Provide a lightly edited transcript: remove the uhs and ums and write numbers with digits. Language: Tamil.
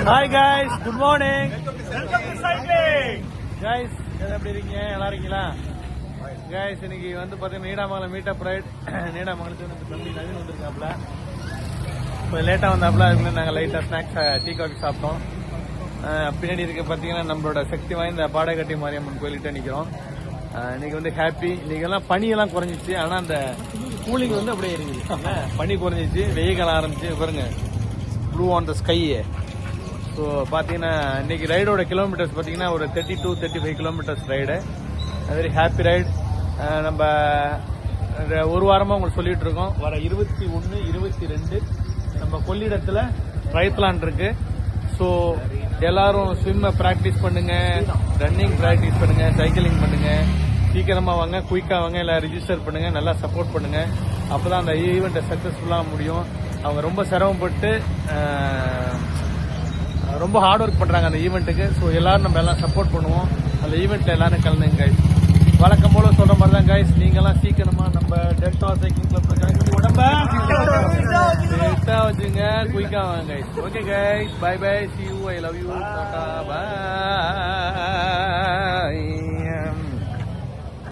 Hi guys, good morning. Welcome to cycling. Guys, எப்படி இருக்கீங்க? நல்லா இருக்கீங்களா? Guys, இன்னைக்கு வந்து பாத்தீங்கன்னா நீடாமங்கலம் மீட்டப் ரைட். நீடாமங்கலத்துல இருந்து தம்பி நவீன் வந்திருக்காப்ல. இப்போ லேட்டா வந்தாப்ல, அதுக்கு நாங்க லைட்டா ஸ்நாக்ஸ் டீ காஃபி சாப்பிட்டோம். பின்னாடி இருக்க பாத்தீங்கன்னா நம்மளோட சக்தி வாய்ந்த பாடகட்டி மாரியம்மன் கோயில்கிட்ட நிக்கிறோம். இன்னைக்கு வந்து ஹாப்பி. இன்னைக்கு எல்லாம் பனியெல்லாம் குறைஞ்சிச்சு, ஆனா அந்த கூலிங் வந்து அப்படியே இருக்குது. பனி குறைஞ்சிச்சு, வெயில் ஆரம்பிச்சு பாருங்க, blue on the sky. So பார்த்தீங்கன்னா இன்னைக்கு ரைடோட கிலோமீட்டர்ஸ் பார்த்தீங்கன்னா ஒரு 30 to 35 kilometres ride. Very happy ride. நம்ம ஒரு வாரமாக உங்களுக்கு சொல்லிட்டு இருக்கோம், வர 21, 22 நம்ம கொள்ளிடத்தில் ரைத்லான் இருக்கு. ஸோ எல்லாரும் ஸ்விம்மை ப்ராக்டிஸ் பண்ணுங்க, ரன்னிங் ப்ராக்டிஸ் பண்ணுங்க, சைக்கிளிங் பண்ணுங்க. சீக்கிரமாக வாங்க, குயிக்காக வாங்க, எல்லாம் ரிஜிஸ்டர் பண்ணுங்க, நல்லா சப்போர்ட் பண்ணுங்க. அப்போதான் அந்த ஈவெண்ட்டை சக்ஸஸ்ஃபுல்லாக முடியும். அவங்க ரொம்ப சிரமப்பட்டு ரொம்ப ஹார்ட் ஒர்க் பண்றாங்க அந்த ஈவெண்ட்டுக்கு. ஸோ எல்லாரும் நம்ம எல்லாம் சப்போர்ட் பண்ணுவோம். அந்த ஈவெண்ட்ல எல்லாரும் கலந்துங்க கைஸ். வழக்கம் போல சொல்ற மாதிரி தான் கைஸ், நீங்க எல்லாம் சீக்கிரமா நம்ம டெல்டா சைக்கிளிங் கிளப்ல கலந்து உடம்ப வச்சுங்க, குயிக்கா வாங்க guys. Okay guys, bye bye, see you, I love you, tata, by.